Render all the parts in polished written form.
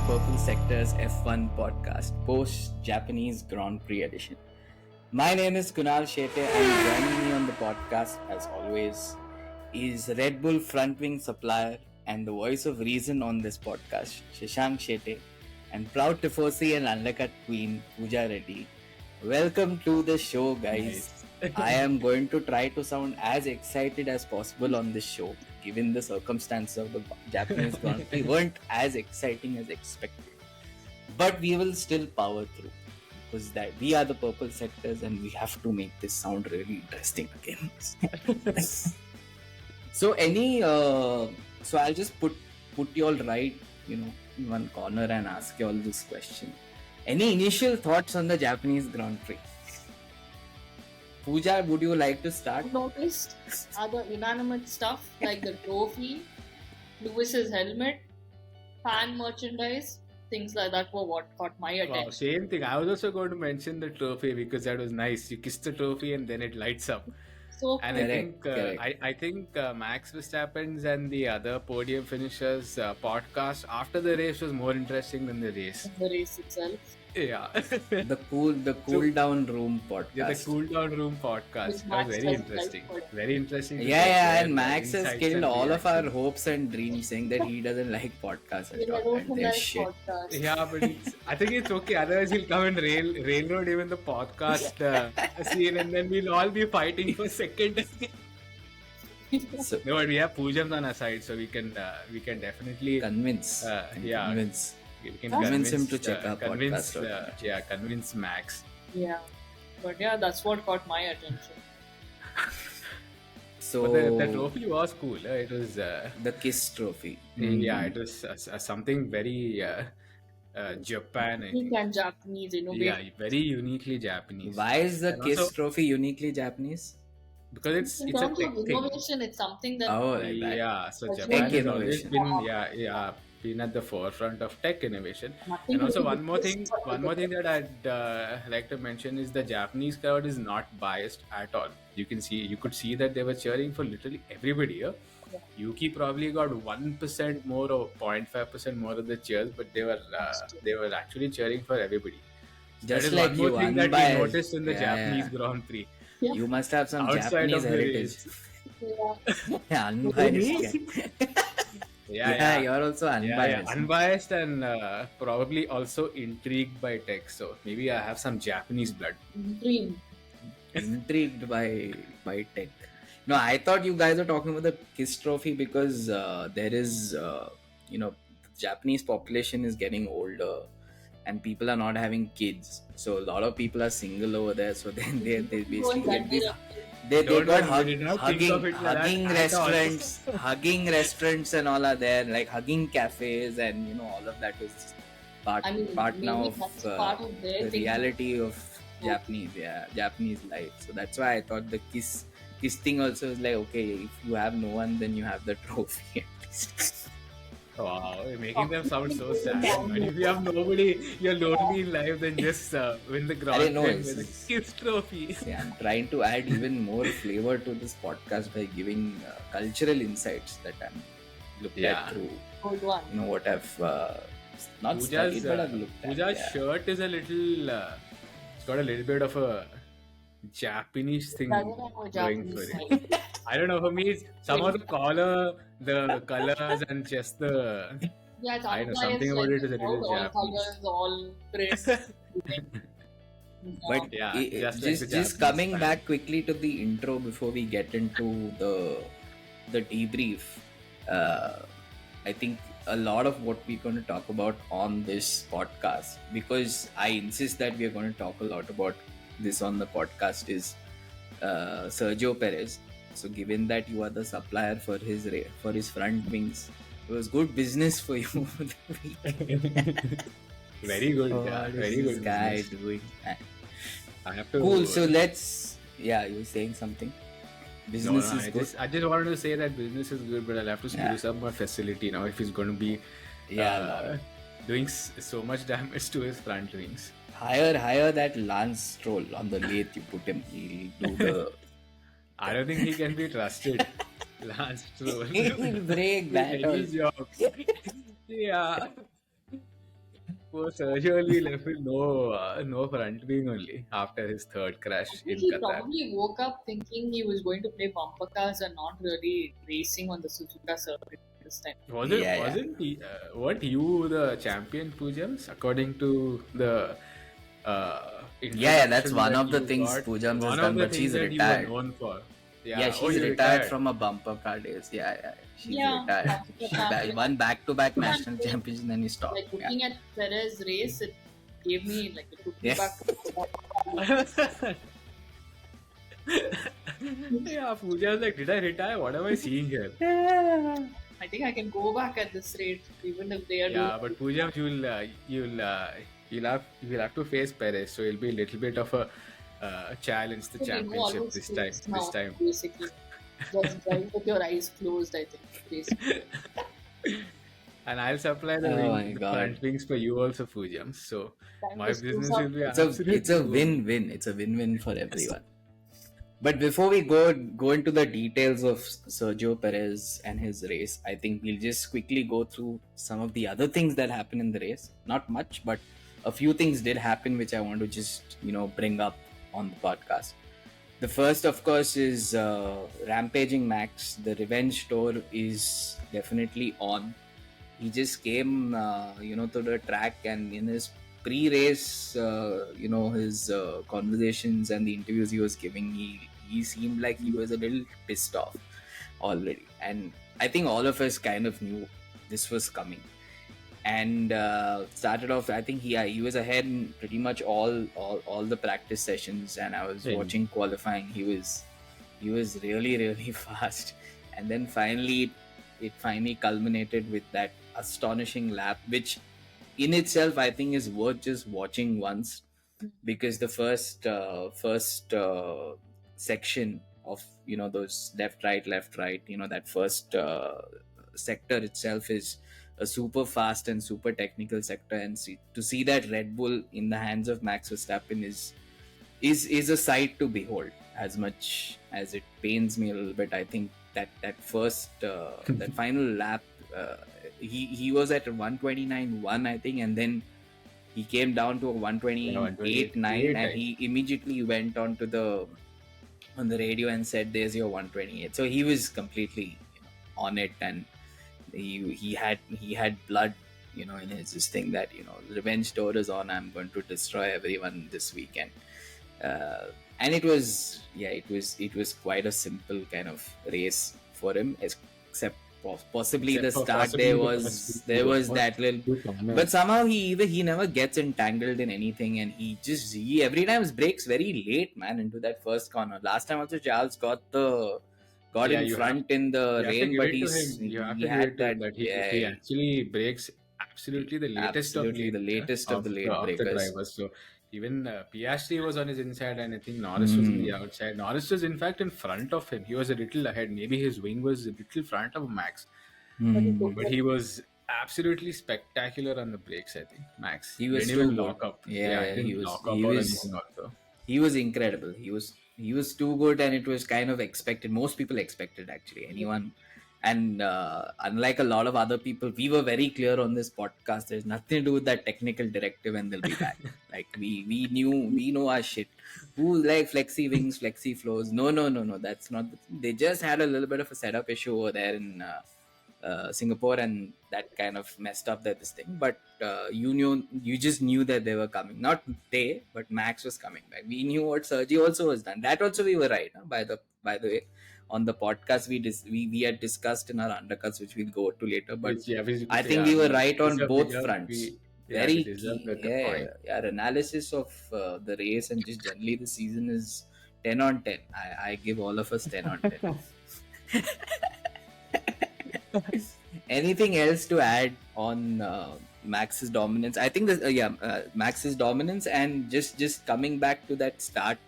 Purple Sector's F1 podcast, post-Japanese Grand Prix edition. My name is Kunal Shete and joining me on the podcast, as always, is Red Bull front-wing supplier and the voice of reason on this podcast, Shashank Shete, and proud Tifosi and undercut queen, Pooja Reddy. Welcome to the show, guys. Nice. I am going to try to sound as excited as possible on this show, given the circumstances of the Japanese Grand Prix weren't as exciting as expected. But we will still power through, because that we are the purple sectors and we have to make this sound really interesting again. So I'll just put you all right, in one corner and ask you all this question. Any initial thoughts on the Japanese Grand Prix? Pooja, would you like to start? Noticed other inanimate stuff like the trophy, Lewis's helmet, fan merchandise, things like that were what caught my attention. Wow, same thing. I was also going to mention the trophy because that was nice. You kiss the trophy and then it lights up. So and cool. I think Max Verstappen's and the other podium finishers podcast after the race was more interesting than the race. The race itself. Yeah. the cool down room podcast. Yeah, the cool down room podcast. That was very interesting. Very interesting. Yeah, and Max has killed all of our hopes and dreams, saying that he doesn't like podcasts. Yeah, but I think it's okay. Otherwise, he'll come and railroad even the podcast scene, and then we'll all be fighting for second. No, but we have Poojams on our side, so we can definitely convince. We can convince him to check our podcast. Convince Max. Yeah, but that's what caught my attention. So but the trophy was cool. It was the KISS trophy. Yeah, it was something very Japan. I think. And Japanese, Yeah, very uniquely Japanese. Why is the KISS trophy uniquely Japanese? Because it's in a terms tech of innovation, thing. It's something that. So Japan has always been at the forefront of tech innovation. And also one more thing that I'd like to mention is the Japanese crowd is not biased at all. You could see that they were cheering for literally everybody here. Yeah. Yuki probably got 1% more or 0.5% more of the cheers, but they were actually cheering for everybody. Just that is like one more you, thing unbiased. that we noticed in the Japanese Grand Prix. Yeah. You must have some outside Japanese heritage. Unbiased. Yeah, you're also unbiased. Unbiased and probably also intrigued by tech. So maybe I have some Japanese blood. Intrigued by tech. No, I thought you guys are talking about the KISS trophy because there is, the Japanese population is getting older and people are not having kids. So a lot of people are single over there. So then they basically get this. They got hugging restaurants and all are there, like hugging cafes, and all of that is part now of the reality of Japanese life. So that's why I thought the kiss thing also is like, okay, if you have no one, then you have the trophy at least. Wow, you're making them sound so sad. But if you have nobody, you're lonely in life, then just win the Grand Prix with a KISS trophy. See, I'm trying to add even more flavor to this podcast by giving cultural insights that I'm looked at through. What I've not studied, but I've looked at. Pooja's shirt is a little. It's got a little bit of a Japanese thing going for it. I don't know, for me it's some of the collar, the colors and just the I know something about it is a little Japanese. All but just coming back quickly to the intro before we get into the debrief, I think a lot of what we're going to talk about on this podcast, because I insist that we are going to talk a lot about this on the podcast, is Sergio Perez. So given that you are the supplier for his front wings, it was good business for you. Very good. Very good guy doing. I have to. Cool. So let's. Yeah, you were saying something. Business is good. I just wanted to say that business is good, but I'll have to spruce up my facility now if he's going to be doing so much damage to his front wings. Hire that Lance Stroll on the lathe. You put him. He'll do the. I don't think he can be trusted. He'll break that. Yeah. Poor Sergio only left with no front wing only after his third I crash think in he Qatar. probably woke up thinking he was going to play bumper cars and not really racing on the Suzuka circuit this time. Yeah, yeah. Wasn't he, what you the champion Pujams according to the Yeah, that's introduction one that of the you things got? Pujams has One of done, the but things she's that you were retired. known for. Yeah, Yeah. Oh, she's you retired retired. from a bumper car days. Yeah. She's Yeah, retired. that's the She champion. won back-to-back But national champions and then he stopped. like Yeah. looking at Perez race, it gave me like it took me Yeah. back. Yeah, Pooja's like, did I retire? What am I seeing here? I think I can go back at this rate, even if they are Yeah, doing. but Pooja, you'll have to face Perez, so it'll be a little bit of a challenge the So they know all championship those this time. tricks now, basically. Just drive with your eyes closed, I think, basically. And I'll supply the, Oh my the God. front wings for you also, Pujam. So Time my to screw business up. will be It's absolutely a booming. win-win. It's a win-win for everyone. But before we go into the details of Sergio Perez and his race, I think we'll just quickly go through some of the other things that happened in the race. Not much, but a few things did happen which I want to just bring up on the podcast. The first, of course, is Rampaging Max. The revenge tour is definitely on. He just came, to the track, and in his pre-race, his conversations and the interviews he was giving, he seemed like he was a little pissed off already. And I think all of us kind of knew this was coming. And started off, I think he was ahead in pretty much all the practice sessions, and I was Yeah. watching qualifying. He was really, really fast. And then it finally culminated with that astonishing lap, which in itself I think is worth just watching once, because the first section of those left right, that first sector itself is a super fast and super technical sector, and to see that Red Bull in the hands of Max Verstappen is a sight to behold. As much as it pains me a little bit, I think that first that final lap, he was at 129.1, I think, and then he came down to a 128.9, and he immediately went on the radio and said, "There's your 128." So he was completely on it, and he had blood in his this thing that revenge tour is on. I'm going to destroy everyone this weekend. And it was quite a simple kind of race for him, except possibly the start there was that little, but somehow he never gets entangled in anything, and he every time breaks very late, man, into that first corner. Last time also Charles got in front in the rain, but he had that. He actually breaks absolutely the latest of the latest of the late the breakers. drivers. So even Piastri was on his inside, and I think Norris was on the outside. Norris was in fact in front of him. He was a little ahead. Maybe his wing was a little front of Max, but he was absolutely spectacular on the brakes. I think Max. He was didn't even too lock good. up. Yeah, he was. lock up He or was. anything also. He was incredible. He was too good, and it was kind of expected. Most people expected, actually. Anyone. And unlike a lot of other people, we were very clear on this podcast. There's nothing to do with that technical directive, and they'll be back. Like we know our shit. Who like flexi wings, flexi flows? No. That's not. They just had a little bit of a setup issue over there in Singapore, and that kind of messed up this thing. But you just knew that they were coming. Not they, but Max was coming back. We knew what Sergio also was done. That also we were right. Huh? By the way, on the podcast we had discussed in our undercuts, which we'll go to later. But I think we were right on both fronts. Very key. Our analysis of the race and just generally the season is 10 on 10. I give all of us 10 on 10. Anything else to add on Max's dominance? I think Max's dominance, and just coming back to that start.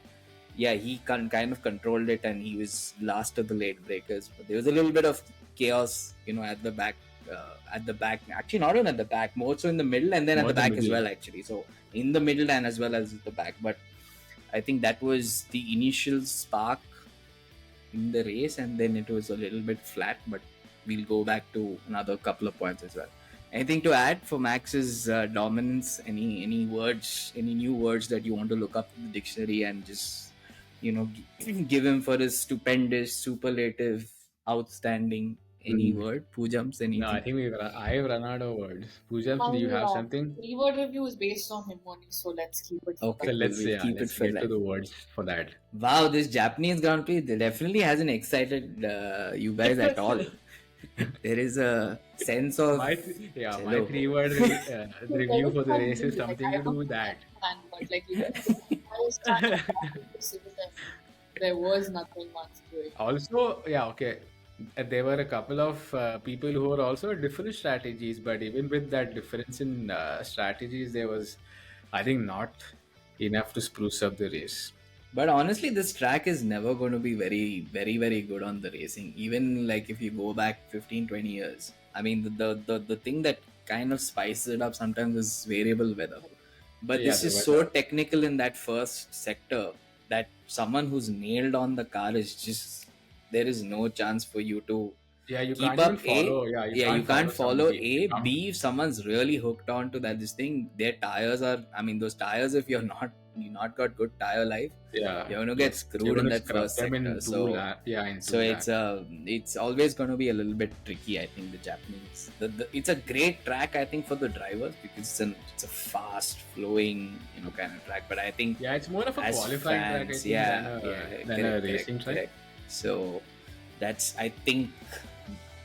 Yeah, he kind of controlled it, and he was last of the late breakers. But there was a little bit of chaos, at the back. Actually, not even at the back, more so in the middle, and then at the back as well. Actually, so in the middle and as well as the back. But I think that was the initial spark in the race, and then it was a little bit flat. But we'll go back to another couple of points as well. Anything to add for Max's dominance? Any words, any new words that you want to look up in the dictionary and just give him for his stupendous, superlative, outstanding? Any word? Pujams? No, I Anything? think I've run out of words. Pujams, do you have My something? three-word review is based on him only, so let's keep it for Okay, So that. cool. let's We'll keep it let's for get to that. the words for that. Wow, this Japanese Grand Prix definitely hasn't excited you guys at all. There is a sense of My cello. 3-word review for the race is something to do with that. Fan, but like I was trying to say that there was nothing much to it. Also, okay. There were a couple of people who were also different strategies, but even with that difference in strategies, there was, I think, not enough to spruce up the race. But honestly, this track is never going to be very, very, very good on the racing. Even like if you go back 15, 20 years. I mean, the thing that kind of spices it up sometimes is variable weather. But Yeah, this the is weather. so technical in that first sector that someone who's nailed on the car is just, there is no chance for you to Yeah, you keep can't up. even follow. You can't follow somebody. B, if someone's really hooked on to that, this thing, their tires are, I mean, those tires, if you're not got good tire life, Yeah, you're gonna get you're screwed in gonna that scrub first them sector. in So it's always going to be a little bit tricky. I think the Japanese, it's a great track, I think, for the drivers, because it's a fast flowing kind of track. But I think it's more of a as qualifying track, I fans, think, than a correct, racing track. correct. So that's I think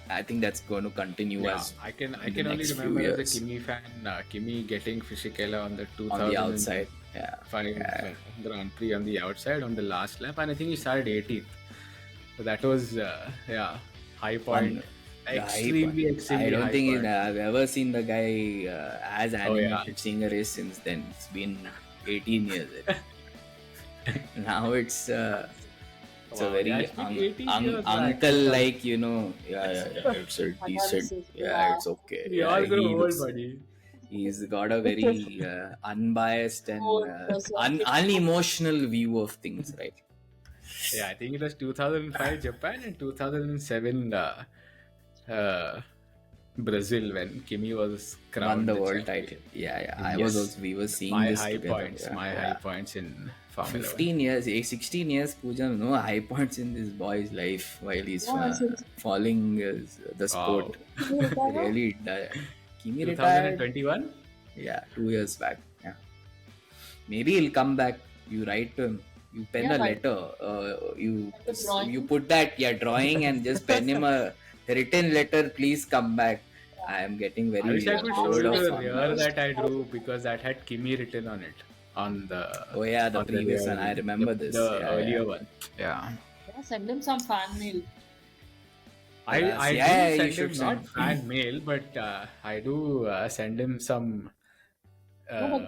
that's going to continue as I can the only next few remember as a years. Kimi fan, Kimi getting Fisichella on the On the outside. 2005 Grand Prix on the outside on the last lap, and I think he started 18th. So that was high point. Extremely I don't high think point. I've ever seen the guy as animated seeing a race since then. It's been 18 years. Now it's a very uncle-like, it's a decent, it's okay. We all grow old, buddy. He's got a very unbiased and unemotional view of things, right? Yeah, I think it was 2005 Japan and 2007 Brazil when Kimi was crowned won the world title. We were seeing my this high together. points, high points in Formula 15 years, 16 years, Pooja, no high points in this boy's life while he's following the sport. Really, Kimi retired. 2021? Yeah, 2 years back. Yeah, maybe he'll come back. You write to him. You pen a letter. You put that drawing and just pen him a written letter. Please come back. I am getting very. I wish I could show you bored the of rear that I drew because that had Kimi written on it. On the the previous one. I remember this. The earlier one. Yeah. Send him some fan mail. I do send him not fan mail, but I do send him some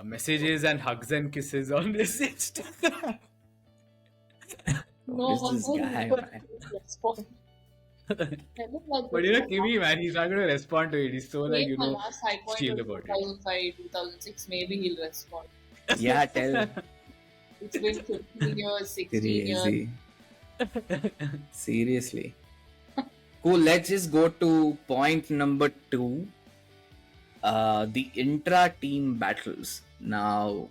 messages and hugs and kisses on this Instagram. This guy, man. But Kimi, man, he's not going to respond to it. He's so like, chill about it. 2005, 2006, maybe he'll respond. Yeah, tell. It's been 15 years, 16 years. Seriously. Cool, let's just go to point number 2. The intra-team battles. Now,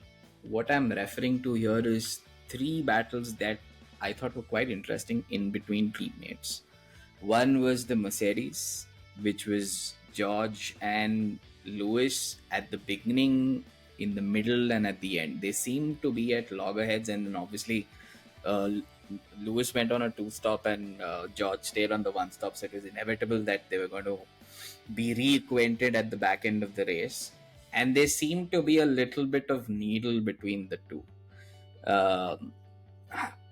what I'm referring to here is 3 battles that I thought were quite interesting in between teammates. One was the Mercedes, which was George and Lewis at the beginning, in the middle, and at the end. They seemed to be at loggerheads, and then obviously Lewis went on a 2-stop and George stayed on the 1-stop, so it was inevitable that they were going to be reacquainted at the back end of the race. And there seemed to be a little bit of needle between the two.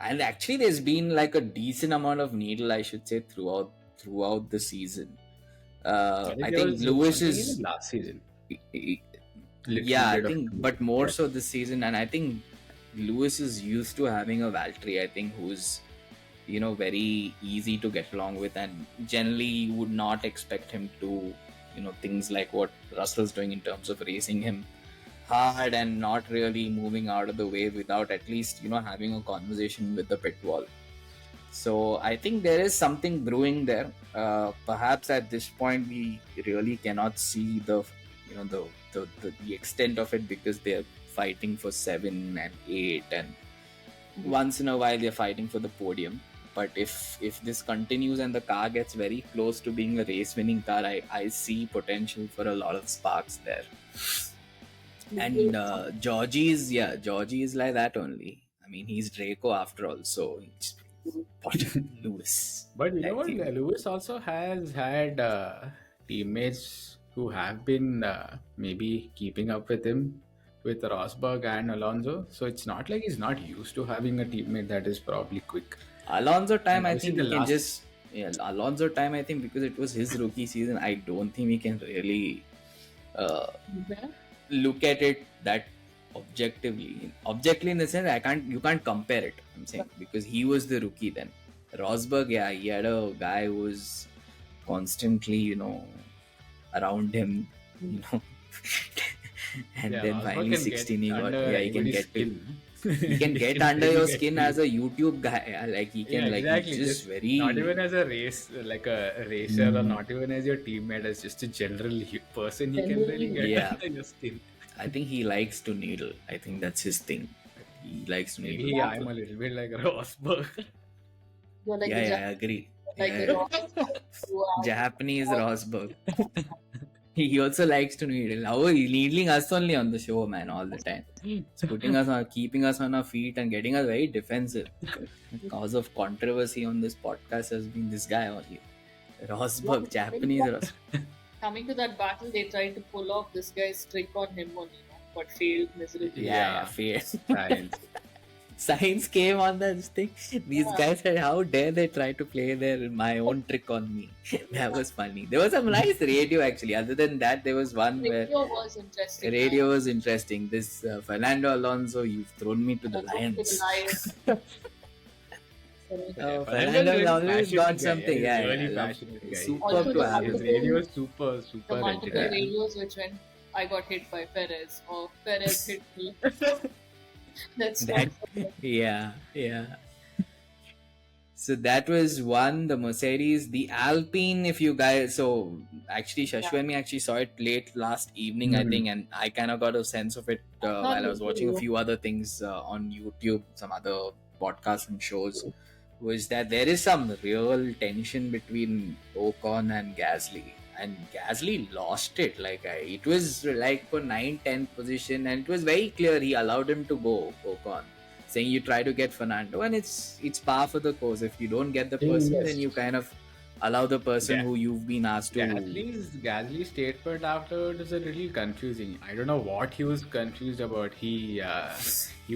And actually there's been like a decent amount of needle, I should say, throughout the season. I think Lewis is last season. I think, but more so this season. And I think Lewis is used to having a Valtteri, I think, who's very easy to get along with, and generally you would not expect him to things like what Russell's doing in terms of racing him hard and not really moving out of the way without at least having a conversation with the pit wall. So I think there is something brewing there. perhaps at this point we really cannot see the the extent of it, because they're fighting for 7 and 8, and once in a while they're fighting for the podium. But if this continues and the car gets very close to being a race winning car, I see potential for a lot of sparks there. And Georgie is like that only. I mean, he's Draco after all, so he's Lewis. But you know what? Lewis also has had teammates who have been maybe keeping up with him, with Rosberg and Alonso. So it's not like he's not used to having a teammate that is probably quick. Alonso time, I think he can just... Yeah, Alonso time, I think, because it was his rookie season, I don't think we can really look at it that objectively in the sense you can't compare it, I'm saying, because he was the rookie then. Rosberg, yeah, he had a guy who was constantly around him, and then finally 16 he can get under your skin as a YouTube guy. Like he can, exactly. Like just very, not even as a racer, or not even as your teammate, as just a general person. He can really get under your skin. I think he likes to needle. I think that's his thing. He likes to needle. Yeah, I'm a little bit like Rosberg. Like I agree. Japanese Rosberg. He also likes to needle. Oh, he's needling us only on the show, man, all the time. It's keeping us on our feet and getting us very defensive. The cause of controversy on this podcast has been this guy only. Rosberg, Japanese Rosberg. Coming to that battle, they tried to pull off this guy's trick on him only, but failed miserably. Yeah, failed. Science came on this thing. These guys said, how dare they try to play my own trick on me. That was funny. There was some nice radio actually. Other than that, there was one radio was interesting. Radio was interesting. This Fernando Alonso, you've thrown me to the lions. Fernando Alonso got something. Yeah, really passionate guy. Super to happen. His radio was super the multiple radios which went, I got hit by Perez, or Perez hit me. That's that. Yeah. So that was one. The Mercedes, the Alpine. If you guys, so actually, Shashwani and me actually saw it late last evening, I think, and I kind of got a sense of it while I was watching a few other things on YouTube, some other podcasts and shows. Was that there is some real tension between Ocon and Gasly, and Gasly lost it. It was like for 9th-10th position, and it was very clear he allowed him to go, Ocon, saying you try to get Fernando, and it's par for the course. If you don't get the person, then you kind of allow the person who you've been asked to. Gasly's statement afterward is a little confusing. I don't know what he was confused about. He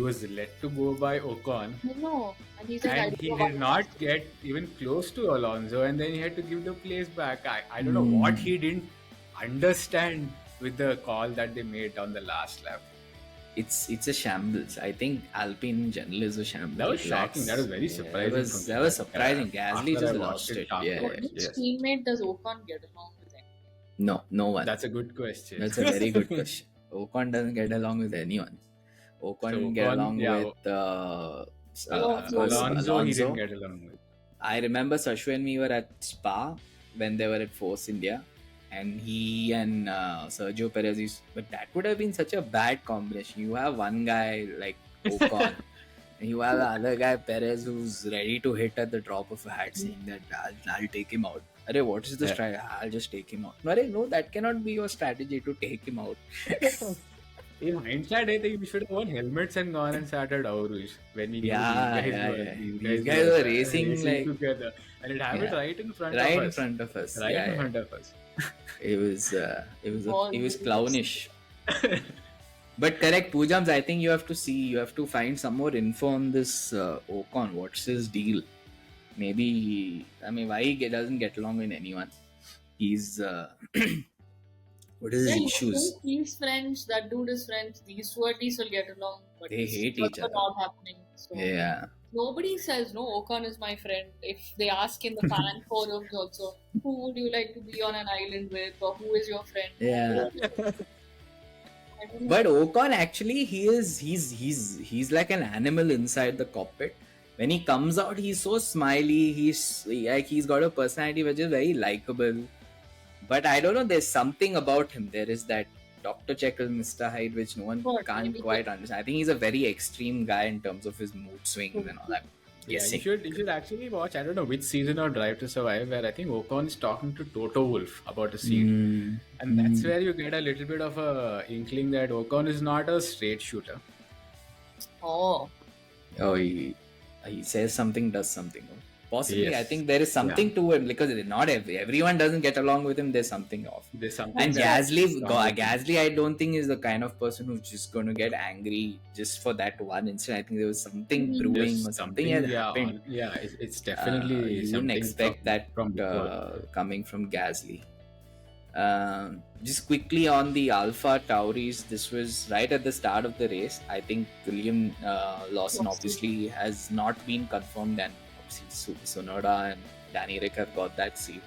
was let to go by Ocon. No, and he did not get even close to Alonso, and then he had to give the place back. I don't know what he didn't understand with the call that they made on the last lap. It's a shambles. I think Alpine in general is a shambles. That was shocking. That was very surprising. That was surprising. Gasly just lost it. Which teammate does Ocon get along with him? No one. That's a good question. That's a very good question. Ocon doesn't get along with anyone. Ocon get along with Alonso. He didn't get along with. I remember Sashwa and me were at Spa when they were at Force India. And he and Sergio Perez, but that would have been such a bad combination. You have one guy like Ocon, and you have the other guy Perez who's ready to hit at the drop of a hat, saying that I'll take him out. Arey, what is the strategy? I'll just take him out. No, that cannot be your strategy to take him out. In hindsight, I think we should have worn helmets and gone and started Aurush when we these guys were racing together, and it happened right in front of us. Right in front of us. Right in front of us. It was clownish. But correct, Pujams, I think you have to find some more info on this Ocon. What's his deal? Maybe, why he doesn't get along with anyone? He's what is his issues? He's French, that dude is French, these two at least will get along, but they hate each other. Not happening. So yeah. Nobody says, no, Ocon is my friend. If they ask in the fan forums also, who would you like to be on an island with, or who is your friend? Yeah. But Ocon actually, he's like an animal inside the cockpit. when he comes out, he's so smiley. He's got a personality which is very likable. But I don't know. There's something about him. There is that Dr. Jekyll, Mr. Hyde, which no one can't quite understand. I think he's a very extreme guy in terms of his mood swings and all that. Yeah, you should actually watch. I don't know which season of Drive to Survive, where I think Ocon is talking to Toto Wolff about a scene, and that's where you get a little bit of a inkling that Ocon is not a straight shooter. Oh, he says something, does something. Possibly, yes. I think there is something to it because not everyone doesn't get along with him. There's something off. There's something. And Gasly, I don't think is the kind of person who's just going to get angry just for that one incident. I think there was something brewing or something has happened. It's definitely. You wouldn't expect that from coming from Gasly. Just quickly on the Alpha Tauris, this was right at the start of the race. I think Liam Lawson obviously has not been confirmed, and Sonoda and Danny Rick have got that seat.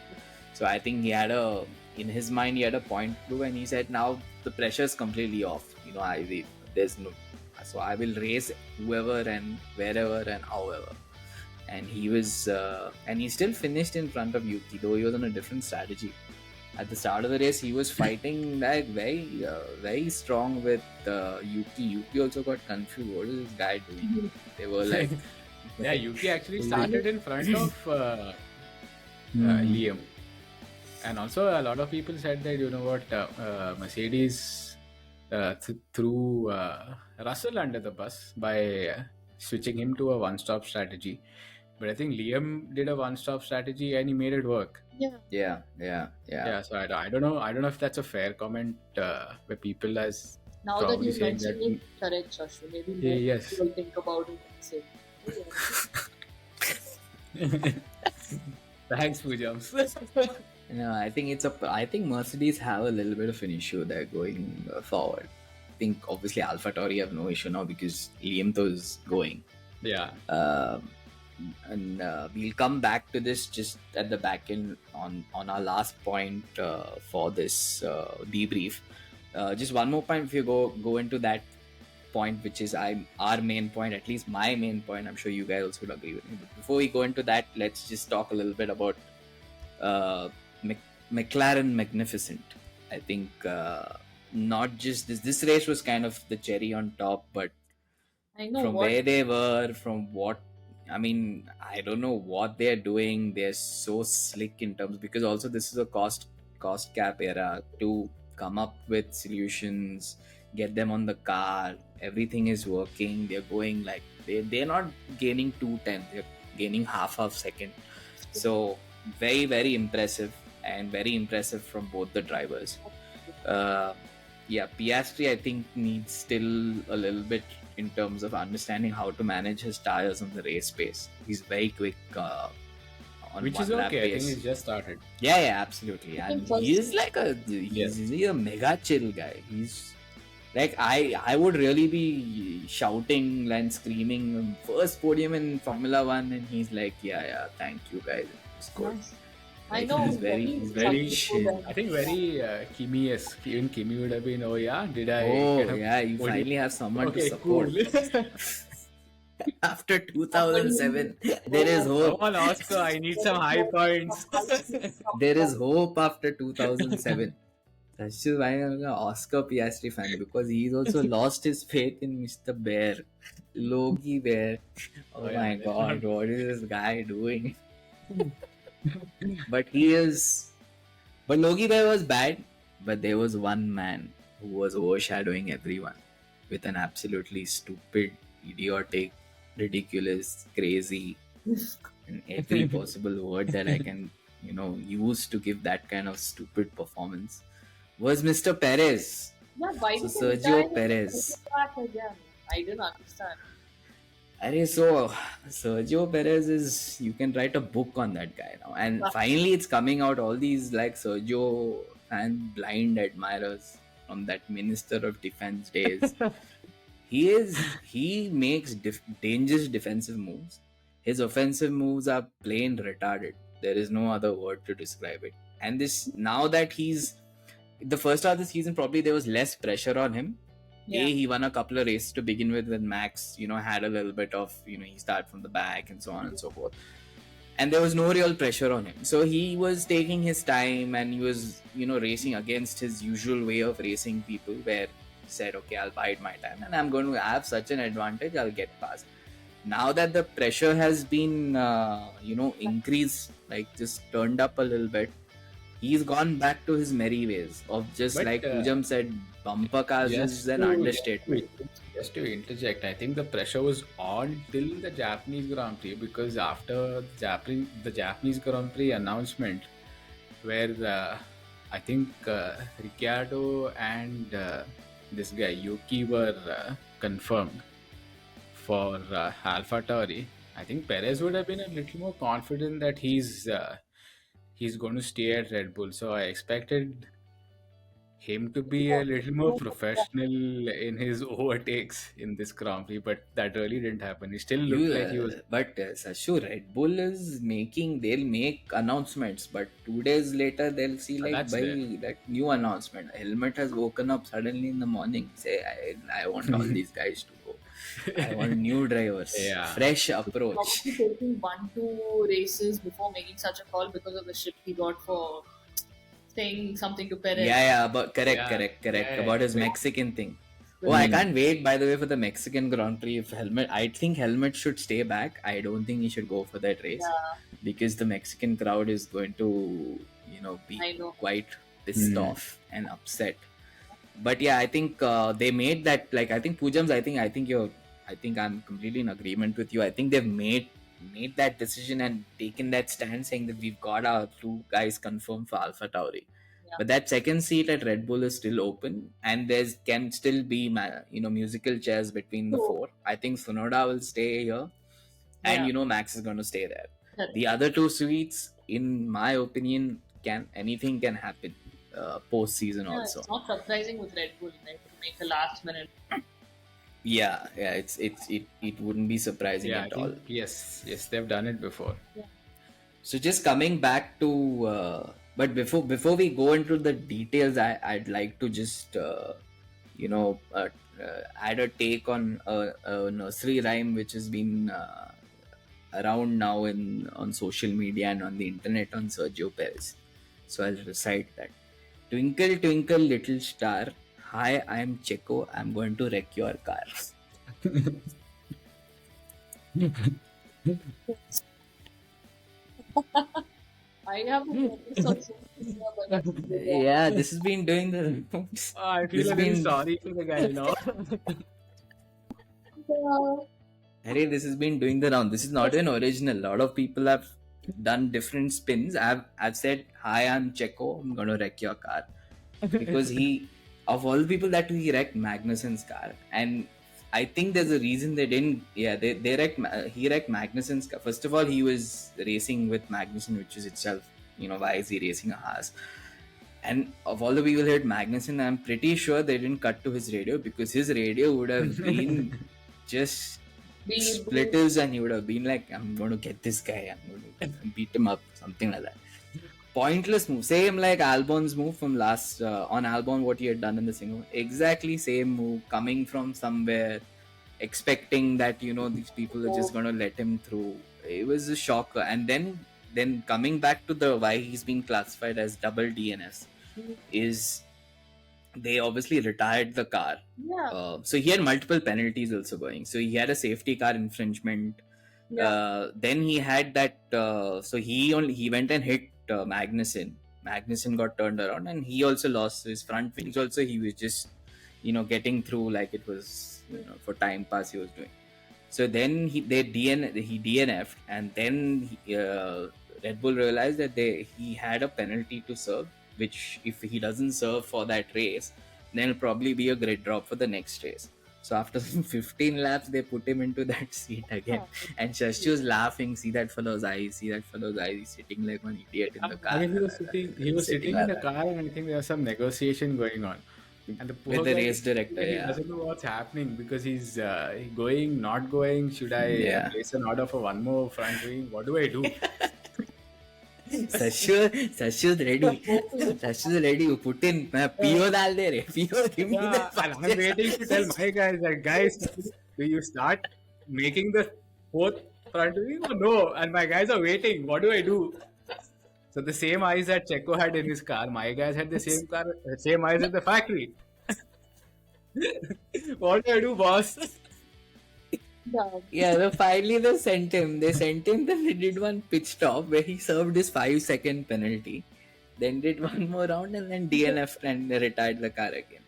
So I think in his mind, he had a point to, and he said, now the pressure is completely off. So I will race whoever and wherever and however. And he still finished in front of Yuki, though he was on a different strategy. At the start of the race, he was fighting like very strong with Yuki. Yuki also got confused. What is this guy doing? They were like... Yeah, Yuki actually started in front of Liam. And also a lot of people said that, Mercedes threw Russell under the bus by switching him to a one-stop strategy. But I think Liam did a one-stop strategy and he made it work. Yeah. So I don't know if that's a fair comment where people as now that you mentioned it, correct, Shashu. Maybe people think about it and say, thanks, Pujams. No, I think Mercedes have a little bit of an issue there going forward. I think obviously AlphaTauri have no issue now because Liam is going. Yeah. And we'll come back to this just at the back end on our last point for this debrief. Just one more point if you go into that point, which is our main point, at least my main point. I'm sure you guys also would agree with me. But before we go into that, let's just talk a little bit about McLaren Magnificent. I think not just this race was kind of the cherry on top, but where they were, from what I don't know what they're doing. They're so slick in terms, because also this is a cost cap era to come up with solutions, get them on the car. Everything is working. They're going like they're not gaining 2/10. They're gaining half second. So very, very impressive, and very impressive from both the drivers. Piastri I think needs still a little bit in terms of understanding how to manage his tires on the race pace. He's very quick on which is okay. Pace. I think he's just started. Yeah, absolutely. And he's like he's a mega chill guy. He's like I would really be shouting and screaming first podium in Formula 1, and he's like, yeah, thank you guys. It's good. I know. He's very chill. I think very Kimi-esque. Even Kimi would have been, you finally have someone to support. Cool. After 2007, there is hope. Come on, Oscar, I need some high points. There is hope after 2007. That's just why I'm an Oscar Piastri fan, because he's also lost his faith in Mr. Bear. Logie Bear. Oh my god, what is this guy doing? But Logie Bear was bad, but there was one man who was overshadowing everyone with an absolutely stupid, idiotic, ridiculous, crazy, and every possible word that I can, use to give that kind of stupid performance, was Mr. Perez. Yeah, why so Sergio Perez. I didn't understand. So Sergio Perez you can write a book on that guy now, and finally it's coming out. All these like Sergio and blind admirers from that Minister of Defense days. He makes dangerous defensive moves. His offensive moves are plain retarded. There is no other word to describe it. And this, now that he's the first half of the season, probably there was less pressure on him. Yeah. He won a couple of races to begin with when Max, had a little bit of, he started from the back and so on and so forth. And there was no real pressure on him. So he was taking his time and he was, racing against his usual way of racing people where he said, okay, I'll bide my time and I'm going to have such an advantage, I'll get past. Now that the pressure has been, increased, like just turned up a little bit, he's gone back to his merry ways of just But like Pujam said, bumper cars is an understatement. Just to interject, I think the pressure was on till the Japanese Grand Prix, because after the Japanese Grand Prix announcement, where I think Ricciardo and this guy Yuki were confirmed for AlphaTauri, I think Perez would have been a little more confident that he's going to stay at Red Bull. So I expected him to be a little more professional in his overtakes in this Grand Prix, but that really didn't happen. He still looked like he was. But Sashu, Red Bull is they'll make announcements, but 2 days later they'll see like That's by there. that new announcement. Helmet has woken up suddenly in the morning. Say, I want all these guys to go. I want new drivers, Yeah. fresh approach. Probably taking 1-2 races before making such a call because of the shit he got for saying something to Perez. Yeah, but correct. Yeah, About his but- Mexican thing. Oh, I can't wait, by the way, for the Mexican Grand Prix. I think Helmet should stay back. I don't think he should go for that race because the Mexican crowd is going to, be I know. quite pissed off and upset. But yeah, I think they made that. Like, I think Pujams. I think I'm completely in agreement with you. I think they've made that decision and taken that stand, saying that we've got our 2 guys confirmed for AlphaTauri. Yeah. But that second seat at Red Bull is still open, and can still be musical chairs between the 4. I think Tsunoda will stay here, and Max is going to stay there. Correct. The other 2 seats, in my opinion, anything can happen post season also. It's not surprising with Red Bull, right? To make a last minute. Yeah, it wouldn't be surprising Yeah, at I all. think, yes, they've done it before. So just coming back to, but before we go into the details, I'd like to just add a take on a nursery rhyme which has been around now on social media and on the internet on Sergio Perez. So I'll recite that. Twinkle, twinkle, little star. Hi, I'm Checo. I'm going to wreck your car. I have Yeah, this has been doing the. I This feel has very been- sorry for the guy, Harry, this has been doing the round. This is not an original. A lot of people have done different spins. I've said, hi, I'm Checo. I'm going to wreck your car. Because of all the people that he wrecked Magnussen's car. And I think there's a reason they didn't. Yeah, he wrecked Magnussen's car. First of all, he was racing with Magnussen, which is itself, why is he racing a Haas? And of all the people who hit Magnussen, I'm pretty sure they didn't cut to his radio because his radio would have been just splitters and he would have been like, I'm going to get this guy, I'm going to beat him up, something like that. Pointless move, same like Albon's move from last on Albon, what he had done in the single, exactly same move, coming from somewhere, expecting that these people are just going to let him through. It was a shocker. And then coming back to the why he's being classified as double DNS is they obviously retired the car. Yeah. So he had multiple penalties also going. So he had a safety car infringement. Then he had that. So he went and hit Magnussen. Magnussen got turned around, and he also lost his front wings. Also, he was just getting through like it was for time pass he was doing. So then he DNF'd, and then Red Bull realized that he had a penalty to serve, which if he doesn't serve for that race, then it'll probably be a grid drop for the next race. So after 15 laps, they put him into that seat again. And Shashi was laughing, see that fellow's eyes, he's sitting like an idiot in the car. I mean, he was sitting in the car, and I think there was some negotiation going on. And the poor with the guy, race director, he yeah. doesn't know what's happening because he's going, not going. Should I place an order for one more front wing? What do I do? Sashud ready. Sashud ready. You put in PO dal de re. PO give me the Yeah, and I'm waiting to tell my guys that guys, do you start making the fourth front wing or no? And my guys are waiting. What do I do? So the same eyes that Checo had in his car, my guys had the same eyes in the factory. What do I do, boss? Yeah, so finally they sent him. Then they did one pit stop where he served his 5 second penalty. Then did one more round and then DNF and retired the car again.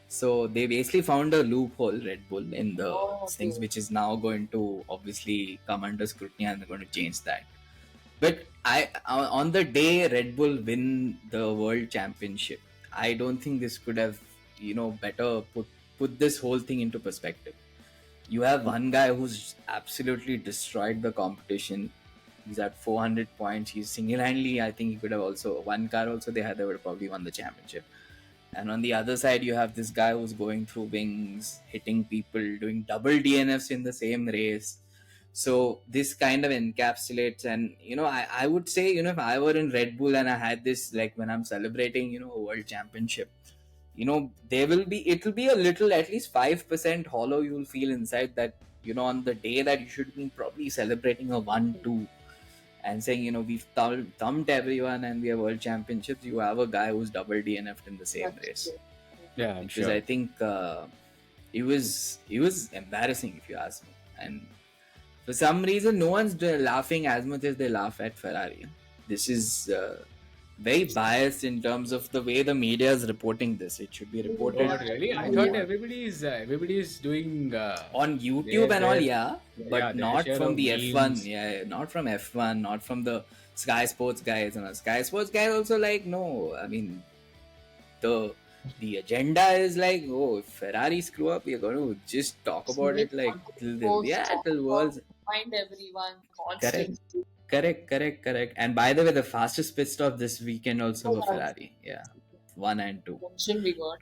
So they basically found a loophole, Red Bull, in the things, which is now going to obviously come under scrutiny, and they're going to change that. But on the day Red Bull win the world championship, I don't think this could have, better put this whole thing into perspective. You have one guy who's absolutely destroyed the competition. He's at 400 points. He's single-handedly, I think he could have also, one car also they would have probably won the championship. And on the other side, you have this guy who's going through wings, hitting people, doing double DNFs in the same race. So this kind of encapsulates, and I would say, if I were in Red Bull and I had this, like when I'm celebrating, a world championship, it'll be a little, at least 5% hollow you'll feel inside that, on the day that you should be probably celebrating a 1-2 and saying, we've thumped everyone and we have world championships. You have a guy who's double DNF'd in the same race. Yeah, I'm because sure. I think it was embarrassing, if you ask me. And for some reason, no one's laughing as much as they laugh at Ferrari. This is very biased in terms of the way the media is reporting this. It should be reported. Oh, really? I thought everybody is doing on YouTube and all, but yeah, not share from of the F1. memes. Yeah, not from F1, not from the Sky Sports guys. And Sky Sports guys also like, no, I mean, the agenda is like, oh, if Ferrari screw up, we're going to just talk about it like till world's. Find everyone Correct. constantly. Correct. And by the way, the fastest pit stop this weekend also for Ferrari. Yeah, 1 and 2. Mention we got.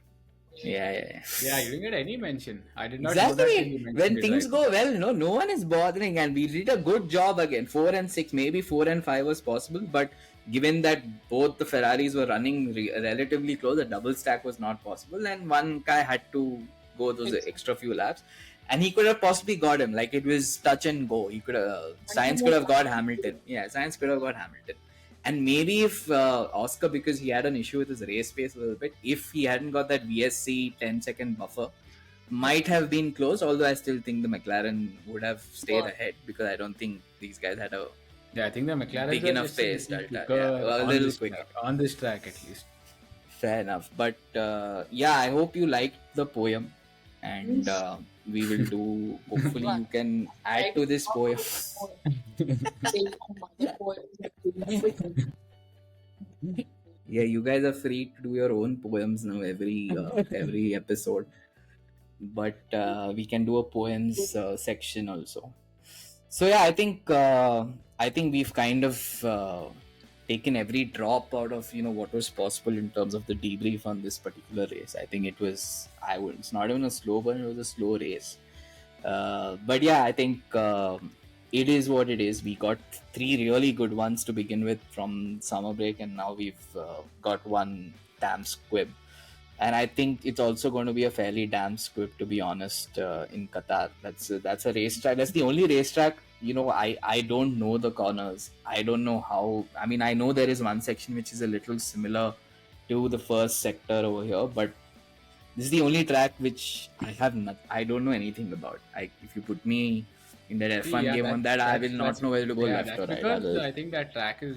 Yeah. Yeah, you didn't get any mention. I did not know that. Exactly. When things go well, no one is bothering, and we did a good job again. 4 and 6, maybe 4 and 5 was possible, but given that both the Ferraris were running relatively close, a double stack was not possible, and one guy had to go those extra few laps, and he could have possibly got him. Like, it was touch and go. He could have Sainz could have got Hamilton. Yeah, Sainz could have got Hamilton. And maybe if Oscar, because he had an issue with his race pace a little bit, if he hadn't got that VSC 10-second buffer, might have been close. Although I still think the McLaren would have stayed ahead, because I don't think these guys had a I think the McLaren big enough pace. a little quicker on this track at least. Fair enough. But I hope you liked the poem, and we will do. Hopefully, you can add to this poem. Yeah, you guys are free to do your own poems now every episode, but we can do a poems section also. So yeah, I think we've kind of taken every drop out of what was possible in terms of the debrief on this particular race. I think it's not even a slow burn, it was a slow race. But yeah, I think it is what it is. We got 3 really good ones to begin with from summer break, and now we've got one damn squib. And I think it's also going to be a fairly damn squib, to be honest, in Qatar. That's a racetrack. That's the only racetrack. I don't know the corners. I don't know how. I mean, I know there is one section which is a little similar to the first sector over here, but this is the only track which I don't know anything about. If you put me in that F1 game on that, I will not know whether to go left or right. Because I think that track is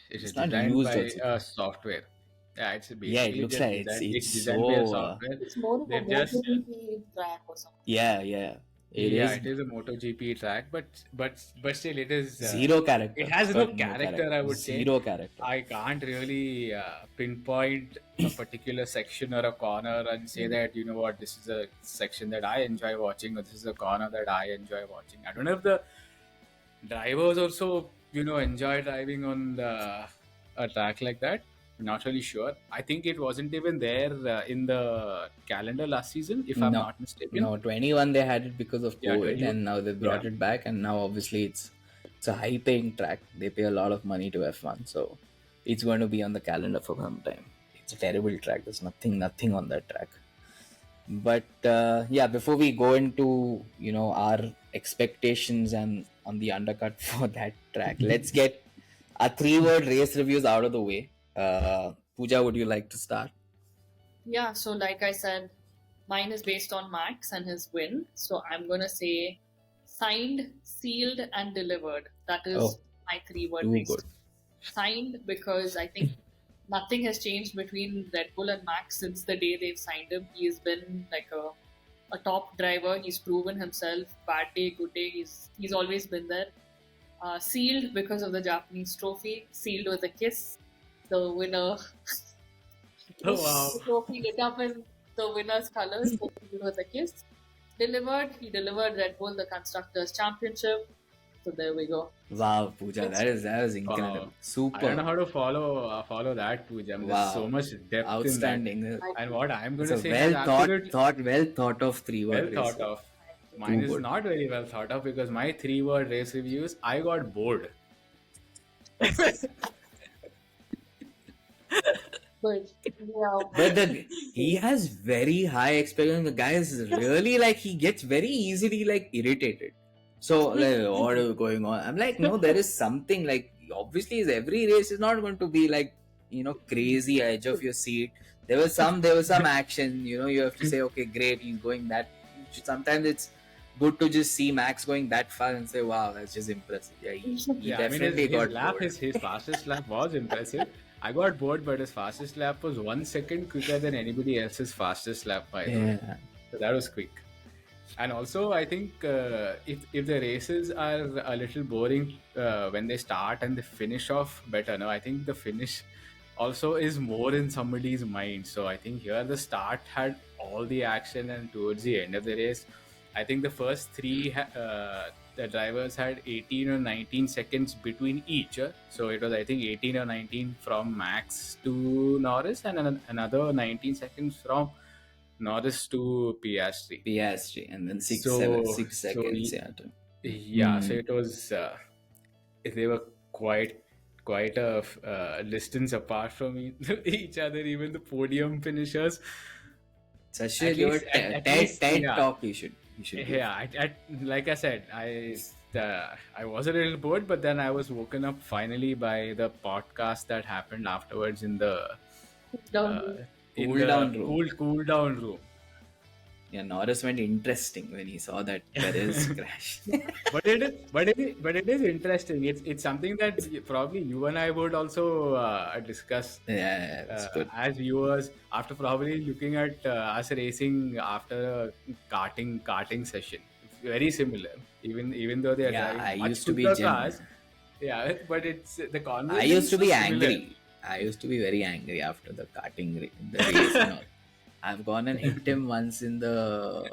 it's designed by software. Yeah, it's basically it looks like it's designed by software. It's more of a MotoGP track or something. Yeah. It is a MotoGP track, but still it is zero character. It has no character. I would say zero character. I can't really pinpoint a particular section or a corner and say that what, this is a section that I enjoy watching, or this is a corner that I enjoy watching. I don't know if the drivers also enjoy driving on a track like that. Not really sure. I think it wasn't even there in the calendar last season, if I'm not mistaken. No, 21 they had it because of COVID, and now they brought it back, and now obviously it's It's a high-paying track. They pay a lot of money to F1, so it's going to be on the calendar for some time. It's a terrible track. There's nothing on that track. But yeah, before we go into our expectations and on the undercut for that track, let's get our 3-word race reviews out of the way. Pooja, would you like to start? Yeah, so like I said, mine is based on Max and his win. So I'm gonna say signed, sealed, and delivered. That is my 3-word Too race. good. Signed because I think nothing has changed between Red Bull and Max since the day they've signed him. He's been like a top driver. He's proven himself. Bad day, good day. He's always been there. Sealed because of the Japanese trophy. Sealed with a kiss. The winner. Oh, wow. The trophy lit up in the winner's colors. So sealed with a kiss. Delivered. He delivered Red Bull the constructors championship. So there we go. Wow, Pooja, that is incredible. Wow. Super. I don't know how to follow that, Pooja. There's Wow. so much depth Outstanding. in that. And what I'm going It's to a say is well thought of 3-word well race. thought of. Mine is not very well thought of because my 3-word race reviews, I got bored. But he has very high expectations. The guy is really he gets very easily irritated. So what is going on? I'm like, no, there is something obviously every race is not going to be crazy edge of your seat. There was some action. You have to say, okay, great, he's going that. Sometimes it's good to just see Max going that far and say, wow, that's just impressive. Yeah, he definitely got bored. His fastest lap was impressive. I got bored, but his fastest lap was 1 second quicker than anybody else's fastest lap, by the way. So that was quick. And also, I think if the races are a little boring when they start and they finish off better, no, I think the finish also is more in somebody's mind. So I think here the start had all the action, and towards the end of the race, I think the first three the drivers had 18 or 19 seconds between each. So it was, I think, 18 or 19 from Max to Norris, and another 19 seconds from Norris to Piastri, and then 6 seconds. So it was. They were quite a distance apart from each other. Even the podium finishers. Such a TED talk you should. Yeah, like I said, I was a little bored, but then I was woken up finally by the podcast that happened afterwards in the cool down room. Yeah, Norris went interesting when he saw that Perez crash. But it is interesting. It's something that probably you and I would also discuss. Yeah, that's good. As viewers, after probably looking at us racing after a karting session. It's very similar. Even though they are driving much quicker cars. Yeah, but it's the conversation. I used to be angry. I used to be very angry after the karting the race. I've gone and hit him once in the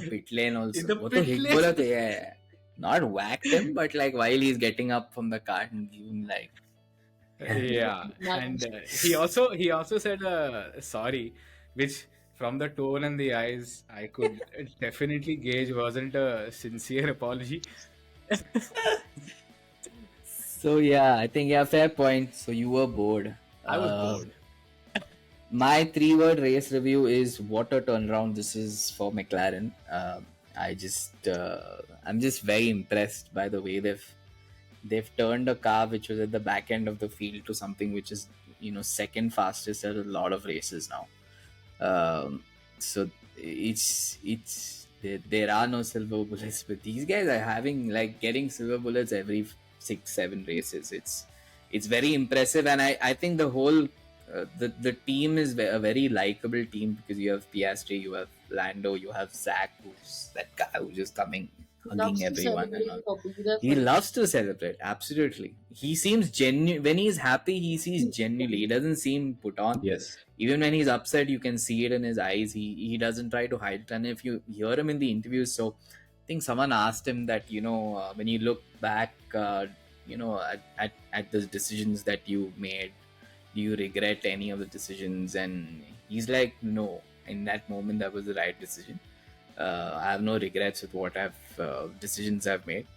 pit lane also. In the pit lane? Yeah. Not whacked him, but while he's getting up from the car and giving Yeah, and he also said sorry, which from the tone and the eyes I could definitely gauge wasn't a sincere apology. So yeah, I think fair point. So you were bored. I was bored. My 3-word race review is what a turnaround this is for McLaren. I'm just very impressed by the way they've turned a car which was at the back end of the field to something which is second fastest at a lot of races now. So it's there are no silver bullets, but these guys are having getting silver bullets every 6-7 races. It's very impressive, and I think the whole the team is a very likable team because you have Piastri, you have Lando, you have Zach, who's that guy who's just coming hugging everyone and all. He loves to celebrate, absolutely. He seems genuine when he's happy. He sees genuinely. He doesn't seem put on. Yes. Even when he's upset, you can see it in his eyes. He doesn't try to hide it. And if you hear him in the interviews, so I think someone asked him that when you look back, at the decisions that you made, do you regret any of the decisions? And he's like, no, in that moment that was the right decision. I have no regrets with what decisions I've made.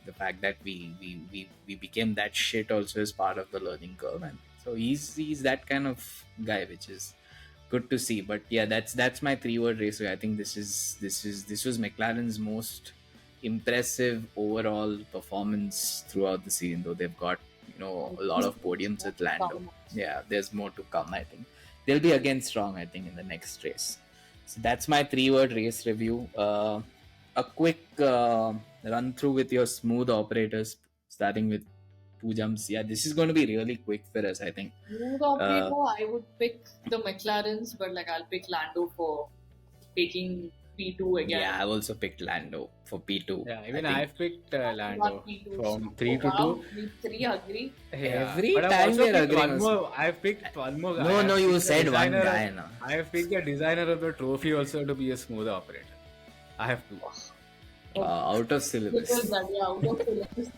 the fact that we became that shit also is part of the learning curve, and so he's that kind of guy, which is good to see. But yeah, that's my 3-word race. I think this was McLaren's most impressive overall performance throughout the season, though they've got a lot of podiums with Lando. Yeah, there's more to come. I think they'll be again strong, I think, in the next race. So that's my 3-word race review. A quick run through with your smooth operators, starting with Pujams. Yeah, this is going to be really quick for us, I think. Smooth operator, I would pick the McLarens, but like I'll pick Lando for taking P2 again. Yeah, I've also picked Lando for P2. Yeah, even I've picked Lando from 3 to 2. We 3 agree. Yeah, every time we're agreeing. I've picked one more guy. No, you said one guy now. I have picked the designer of the trophy also to be a smooth operator. I have 2. Out of syllabus. Out of syllabus.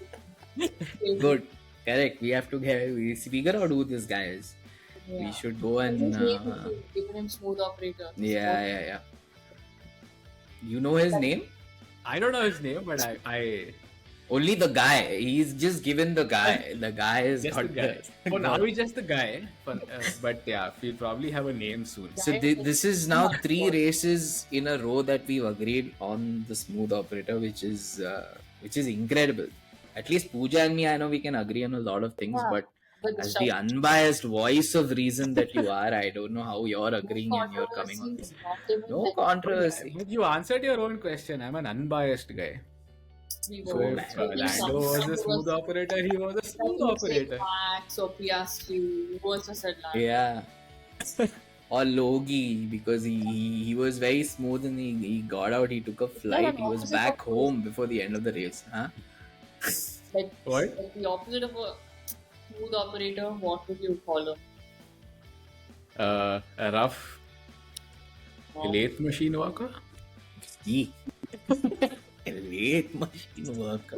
Good. Correct. We have to figure out who this guy is. Yeah. We should go and give him smooth operator. Yeah. You know his name? I don't know his name, but I only the guy. He's just given the guy. The guy is just the guy. Oh, now he's just the guy. But yeah, we'll probably have a name soon. So this is now 3 races in a row that we've agreed on the smooth operator, which is incredible. At least Pooja and me, I know we can agree on a lot of things, but as the unbiased voice of reason that you are, I don't know how you're agreeing and you're coming on this. No controversy. But you answered your own question. I'm an unbiased guy. So if Lando was a smooth operator, he was a smooth operator. Max or Piastri, who also said Lando. Yeah. Or Logie, because he was very smooth and he got out, he took a flight, he was back home before the end of the race. Huh? What? Like the opposite of a smooth operator, what would you call him? A rough lathe machine worker? A lathe machine worker.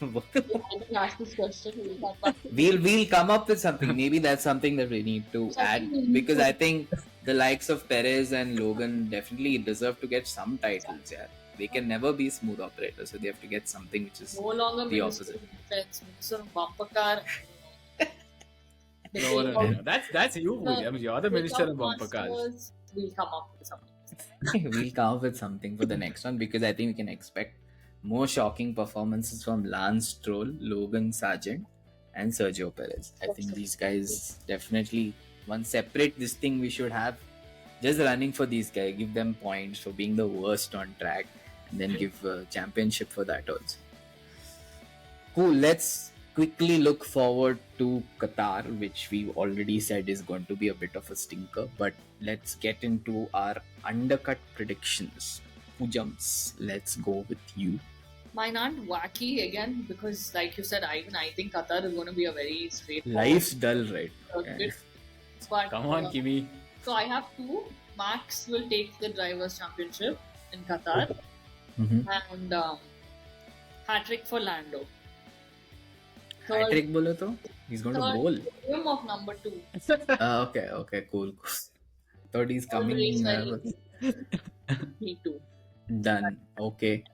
I didn't ask this question. We'll come up with something. Maybe that's something that we need to add, because I think the likes of Perez and Logan definitely deserve to get some titles. Yeah, they can never be smooth operators, so they have to get something which is no longer the opposite. Minister of bumper car. No. That's you, Williams. You're the minister of bumper cars. We'll come up with something. We'll come up with something for the next one, because I think we can expect more shocking performances from Lance Stroll, Logan Sargent, and Sergio Perez. I think these guys definitely, one separate this thing we should have, just running for these guys, give them points for being the worst on track, and then give a championship for that also. Cool, let's quickly look forward to Qatar, which we already said is going to be a bit of a stinker, but let's get into our undercut predictions. Pujams, let's go with you. Mine aren't wacky again, because like you said, I think Qatar is going to be a very straightforward. Life's dull, right? But, come on, Kimi. So I have 2. Max will take the Drivers' Championship in Qatar, and hat-trick for Lando. Hat-trick bolo to? He's going to bowl. Him of number 2. Okay, cool. Thought he's coming. Me too. Done. Okay.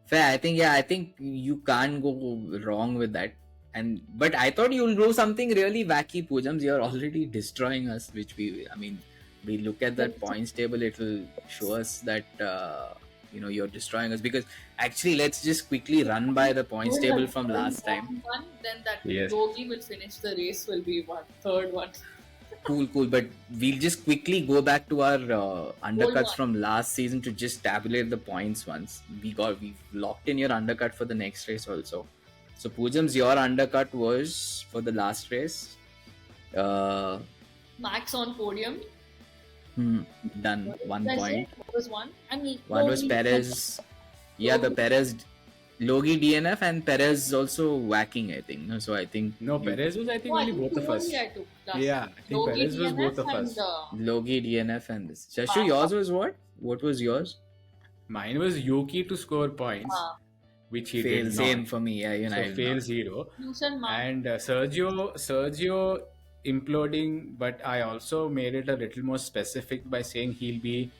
Fair. I think you can't go wrong with that. But I thought you'll do something really wacky, Pujams. You're already destroying us, which we look at that points table, it'll show us that you're destroying us, because actually let's just quickly run by the points table from last time. Then that Yogi will finish the race, will be third one. Cool, but we'll just quickly go back to our undercuts from last season to just tabulate the points once. We've locked in your undercut for the next race also. So Pujams, your undercut was for the last race. Max on podium. Done. 1 point. What was one? And one was Perez. Yeah, the Perez. Logie DNF and Perez also whacking, I think. So I think... No, Perez was, I think, only both of us. Yeah, I think Perez was both of us. Logie DNF and this. Shashu, yours was what? What was yours? Mine was Yuki to score points, which he did not. Same for me, yeah. So fail 0. And Sergio imploding, but I also made it a little more specific by saying he'll be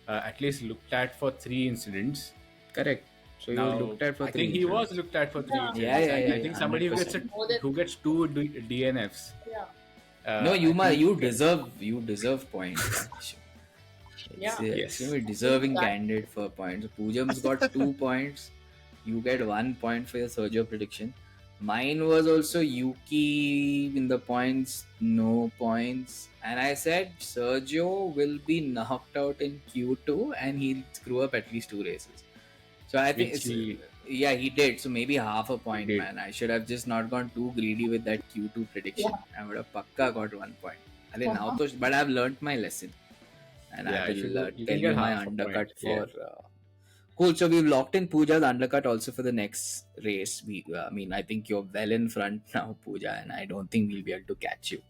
at least looked at for 3 incidents. Correct. So he was Now, looked at for I three think he was looked at for 3 Yeah. incidents. Yeah, I think somebody who gets 100%. who gets two DNFs. Yeah. No, I think you deserve points. Yeah. Yes. Extremely deserving That- candidate for points. Pujam's got 2 points. You get 1 point for your Sergio prediction. Mine was also Yuki in the points, no points. And I said Sergio will be knocked out in Q2 and he'll screw up at least 2 races. So I think Which he did. So maybe half a point, did. man. I should have just not gone too greedy with that Q2 prediction. I would have pakka got 1 point. But I've learnt my lesson. And I will you tell can you get my half a undercut point. for. Cool. So we've locked in Pooja's undercut also for the next race. I think you're well in front now, Pooja, and I don't think we'll be able to catch you.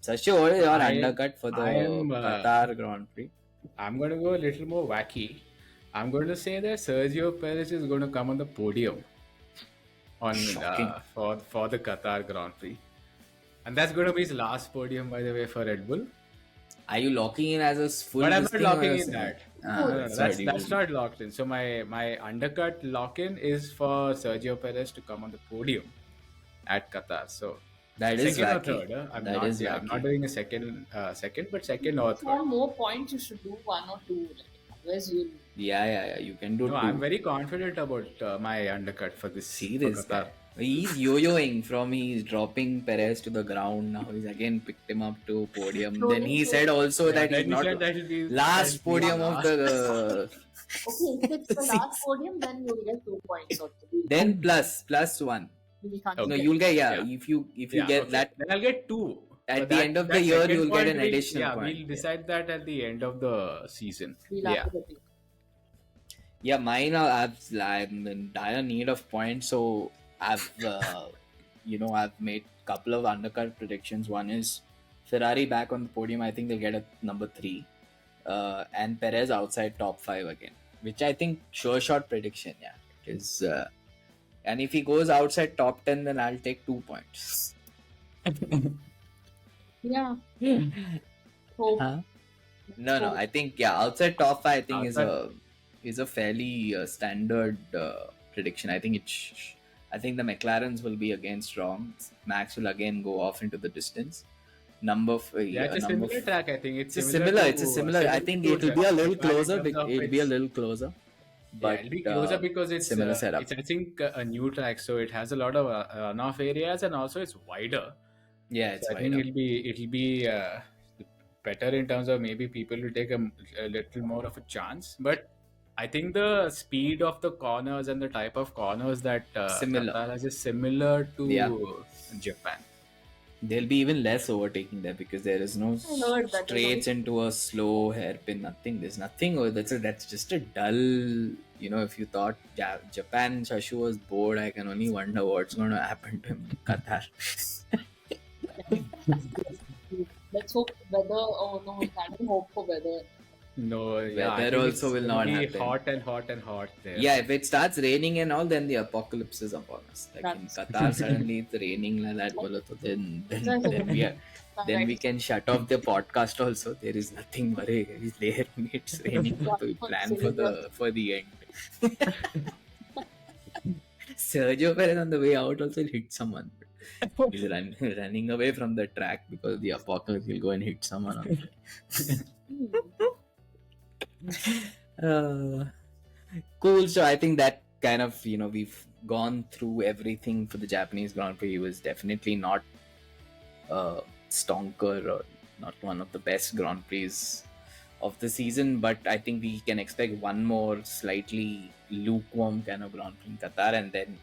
Sasha, what is your undercut for the Qatar Grand Prix? I'm going to go a little more wacky. I'm going to say that Sergio Perez is going to come on the podium on for the Qatar Grand Prix, and that's going to be his last podium, by the way, for Red Bull. Are you locking in as a full? But I'm not locking in that. No, that's not locked in. So my undercut lock-in is for Sergio Perez to come on the podium at Qatar. So that is second wacky. or third. I'm not doing a second, but second or If you want third. more points, you should do 1 or 2. Otherwise, you'll. Yeah. You can do No, 2. I'm very confident about my undercut for this. See for this Qatar. guy. He's yo-yoing from he's dropping Perez to the ground. Now he's again picked him up to podium. Then he said also that he's not last podium of the. Okay, if it's the last podium, then you'll get 2 points. Or 3. Then plus 1. We can't No, get- you'll get if you get that then I'll get 2. at the end of the year, you'll get an additional point. We'll decide that at the end of the season. We'll have to repeat. Yeah, mine I'm in dire need of points, so I've made a couple of undercut predictions. One is Ferrari back on the podium. I think they'll get a number 3, and Perez outside top 5 again, which I think sure shot prediction. Yeah, is and if he goes outside top 10, then I'll take 2 points. Yeah. Hope. Huh? No. I think outside top 5. I think is a fairly standard prediction. I think I think the McLarens will be again strong. Max will again go off into the distance. It's a similar track. I think it's a similar. I think it will be a little closer. It'll be a little closer. But it'll be closer because it's similar setup. It's I think a new track, so it has a lot of runoff areas and also it's wider. Yeah, it's I think it'll be better in terms of maybe people will take a little more of a chance, but I think the speed of the corners and the type of corners that Qatar has is similar to Japan. There'll be even less overtaking there because there is no straights into a slow hairpin. Nothing. There's nothing. That's just a dull. If you thought Japan Shashu was bored, I can only wonder what's going to happen to him in Qatar. Let's hope weather. Oh no, we can't hope for weather. No, weather also will not happen. Hot and hot there. Yeah, if it starts raining and all, then the apocalypse is upon us. Like in Qatar, suddenly it's raining like that. Then we can shut off the podcast. Also, there is nothing worry. It's there. It's raining. So we plan for the end. Sergio Perez on the way out also hit someone. He's running away from the track because the apocalypse will go and hit someone on cool. So I think that kind of we've gone through everything for the Japanese Grand Prix. It was definitely not stonker or not one of the best Grand Prix of the season, but I think we can expect one more slightly lukewarm kind of Grand Prix in Qatar, and then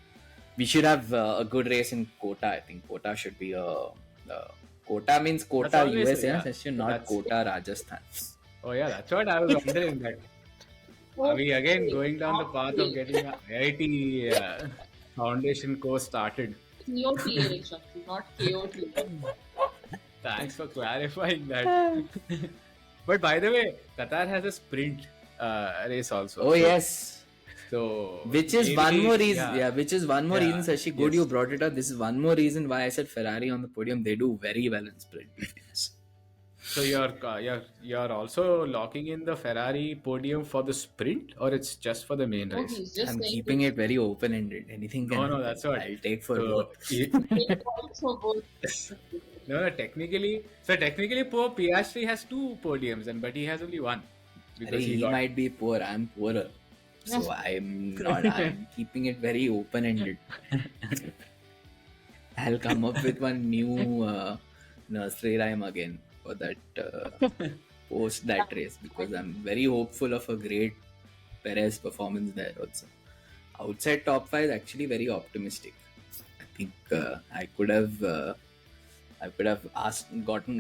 we should have a good race in Kota. I think Kota should be Kota means Kota USA, not Kota Rajasthan. Oh yeah, that's what I was wondering. That are we again going down the path of getting a IIT foundation course started? KOTA, not KOT. Thanks for clarifying that. But by the way, Qatar has a sprint race also. Oh yes. So which is one more reason. Which is one more reason, Sashi. Good, you brought it up. This is one more reason why I said Ferrari on the podium. They do very well in sprint. So you're also locking in the Ferrari podium for the sprint, or it's just for the main No, race? he's just I'm saying keeping this. it very open-ended. Anything can No, happen. that's what. I'll take for So, both. Take points for both. no, technically, poor Piastri has 2 podiums, but he has only one because He got. might be poor. I'm poorer. So I'm not. I'm keeping it very open-ended. I'll come up with one new nursery rhyme again for that post that race, because I'm very hopeful of a great Perez performance there also. Outside top 5, actually very optimistic. I think I could have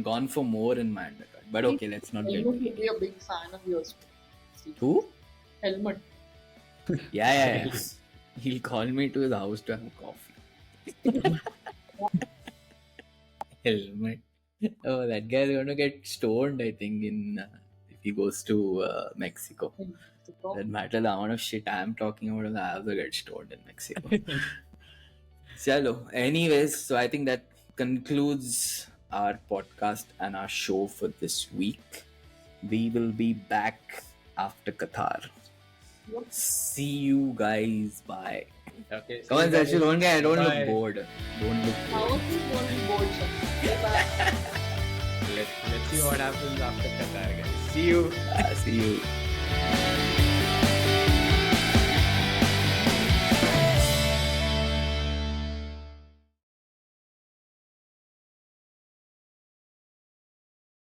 gone for more in my undercard. But okay, let's not get Helmut into would be a big fan of yours. who? Helmut. Yeah. He'll call me to his house to have coffee. Helmet. Oh, that guy's going to get stoned, I think, if he goes to Mexico. That matter the amount of shit I'm talking about, I also get stoned in Mexico. Chalo. Anyways, so I think that concludes our podcast and our show for this week. We will be back after Qatar. See you guys. Bye. Okay. Come on, Sergio, don't Bye. look bored. Don't look How bored. is this going to be bored, sir? Let's see what happens after Qatar, guys. See you. See you.